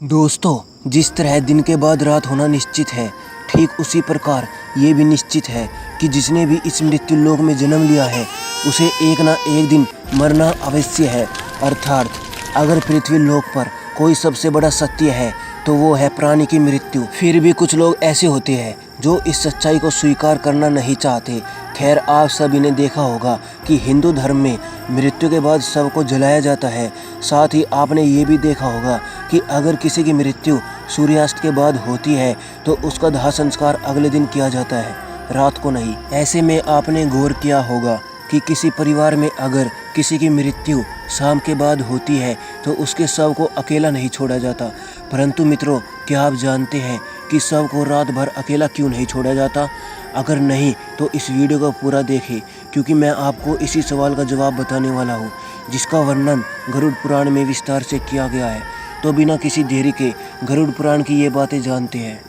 दोस्तों, जिस तरह दिन के बाद रात होना निश्चित है, ठीक उसी प्रकार ये भी निश्चित है कि जिसने भी इस मृत्यु लोक में जन्म लिया है उसे एक ना एक दिन मरना अवश्य है। अर्थात अगर पृथ्वी लोक पर कोई सबसे बड़ा सत्य है तो वो है प्राणी की मृत्यु। फिर भी कुछ लोग ऐसे होते हैं जो इस सच्चाई को स्वीकार करना नहीं चाहते। खैर, आप सभी ने देखा होगा कि हिंदू धर्म में मृत्यु के बाद शव को जलाया जाता है। साथ ही आपने ये भी देखा होगा कि अगर किसी की मृत्यु सूर्यास्त के बाद होती है तो उसका दाह संस्कार अगले दिन किया जाता है, रात को नहीं। ऐसे में आपने गौर किया होगा कि किसी परिवार में अगर किसी की मृत्यु शाम के बाद होती है तो उसके शव को अकेला नहीं छोड़ा जाता। परंतु मित्रों, क्या आप जानते हैं कि शव को रात भर अकेला क्यों नहीं छोड़ा जाता? अगर नहीं तो इस वीडियो को पूरा देखें, क्योंकि मैं आपको इसी सवाल का जवाब बताने वाला हूँ, जिसका वर्णन गरुड़ पुराण में विस्तार से किया गया है। तो बिना किसी देरी के गरुड़ पुराण की ये बातें जानते हैं।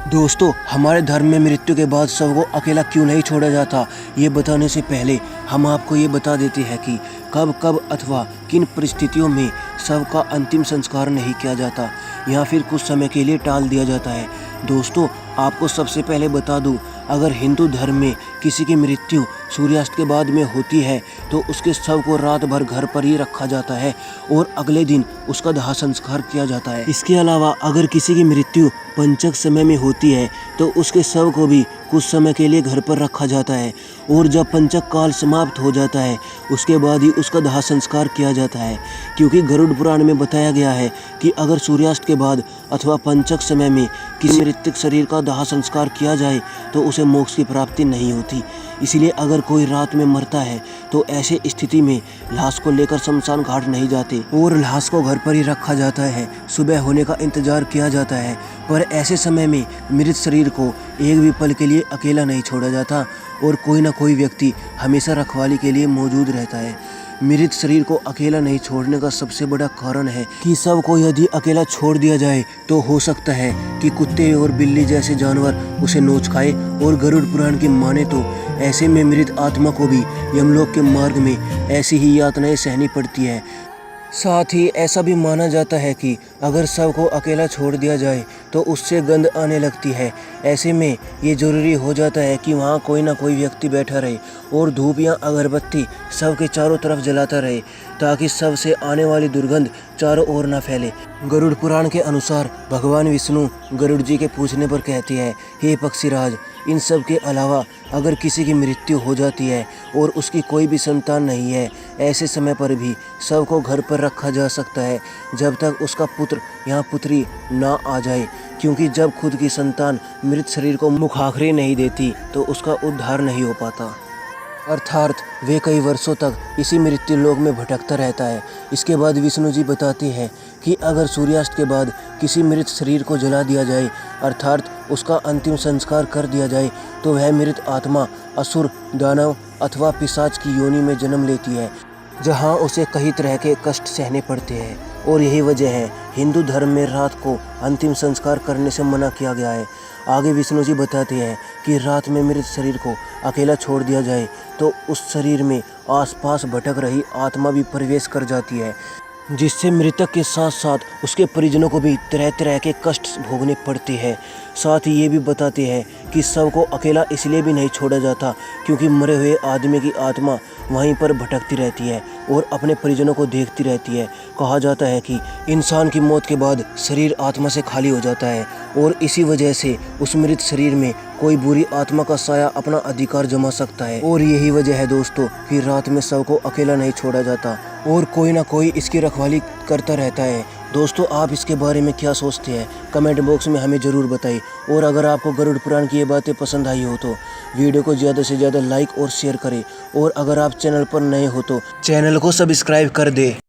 दोस्तों, हमारे धर्म में मृत्यु के बाद शव को अकेला क्यों नहीं छोड़ा जाता, ये बताने से पहले हम आपको ये बता देते हैं कि कब कब अथवा किन परिस्थितियों में शव का अंतिम संस्कार नहीं किया जाता या फिर कुछ समय के लिए टाल दिया जाता है। दोस्तों, आपको सबसे पहले बता दूं, अगर हिंदू धर्म में किसी की मृत्यु सूर्यास्त के बाद में होती है तो उसके शव को रात भर घर पर ही रखा जाता है और अगले दिन उसका दाह संस्कार किया जाता है। इसके अलावा अगर किसी की मृत्यु पंचक समय में होती है तो उसके शव को भी कुछ समय के लिए घर पर रखा जाता है और जब पंचक काल समाप्त हो जाता है उसके बाद ही उसका दाह संस्कार किया जाता है। क्योंकि गरुड़ पुराण में बताया गया है कि अगर सूर्यास्त के बाद अथवा पंचक समय में किसी मृतक शरीर का दाह संस्कार किया जाए तो उसे मोक्ष की प्राप्ति नहीं होती। इसलिए अगर कोई रात में मरता है तो ऐसे स्थिति में लाश को लेकर शमशान घाट नहीं जाते और लाश को घर पर ही रखा जाता है। सुबह होने का इंतजार किया जाता है, पर ऐसे समय में मृत शरीर को एक भी पल के लिए अकेला नहीं छोड़ा जाता और कोई ना कोई व्यक्ति हमेशा रखवाली के लिए मौजूद रहता है। मृत शरीर को अकेला नहीं छोड़ने का सबसे बड़ा कारण है कि शव को यदि अकेला छोड़ दिया जाए तो हो सकता है कि कुत्ते और बिल्ली जैसे जानवर उसे नोच खाए। और गरुड़ पुराण की माने तो ऐसे में मृत आत्मा को भी यमलोक के मार्ग में ऐसी ही यातनाएं सहनी पड़ती है। साथ ही ऐसा भी माना जाता है कि अगर शव को अकेला छोड़ दिया जाए तो उससे गंध आने लगती है। ऐसे में ये जरूरी हो जाता है कि वहाँ कोई ना कोई व्यक्ति बैठा रहे और धूप या अगरबत्ती शव के चारों तरफ जलाता रहे, ताकि शव से आने वाली दुर्गंध चारों ओर न फैले। गरुड़ पुराण के अनुसार भगवान विष्णु गरुड़ जी के पूछने पर कहते हैं, हे पक्षीराज, इन सब के अलावा अगर किसी की मृत्यु हो जाती है और उसकी कोई भी संतान नहीं है, ऐसे समय पर भी शव को घर पर रखा जा सकता है जब तक उसका पुत्र या पुत्री ना आ जाए। क्योंकि जब खुद की संतान मृत शरीर को मुखाग्नि नहीं देती तो उसका उद्धार नहीं हो पाता। अर्थात वे कई वर्षों तक इसी मृत्यु लोक में भटकता रहता है। इसके बाद विष्णु जी बताते हैं कि अगर सूर्यास्त के बाद किसी मृत शरीर को जला दिया जाए, अर्थात उसका अंतिम संस्कार कर दिया जाए, तो वह मृत आत्मा असुर, दानव अथवा पिशाच की योनि में जन्म लेती है, जहां उसे कई तरह के कष्ट सहने पड़ते हैं। और यही वजह है हिंदू धर्म में रात को अंतिम संस्कार करने से मना किया गया है। आगे विष्णु जी बताते हैं कि रात में मृत शरीर को अकेला छोड़ दिया जाए तो उस शरीर में आसपास भटक रही आत्मा भी प्रवेश कर जाती है, जिससे मृतक के साथ साथ उसके परिजनों को भी तरह तरह के कष्ट भोगने पड़ते हैं। साथ ही ये भी बताते हैं कि शव को अकेला इसलिए भी नहीं छोड़ा जाता क्योंकि मरे हुए आदमी की आत्मा वहीं पर भटकती रहती है और अपने परिजनों को देखती रहती है। कहा जाता है कि इंसान की मौत के बाद शरीर आत्मा से खाली हो जाता है और इसी वजह से उस मृत शरीर में कोई बुरी आत्मा का साया अपना अधिकार जमा सकता है। और यही वजह है दोस्तों कि रात में शव को अकेला नहीं छोड़ा जाता और कोई ना कोई इसकी रखवाली करता रहता है। दोस्तों, आप इसके बारे में क्या सोचते हैं, कमेंट बॉक्स में हमें ज़रूर बताइए। और अगर आपको गरुड़ पुराण की ये बातें पसंद आई हो तो वीडियो को ज़्यादा से ज़्यादा लाइक और शेयर करें। और अगर आप चैनल पर नए हो तो चैनल को सब्सक्राइब कर दें।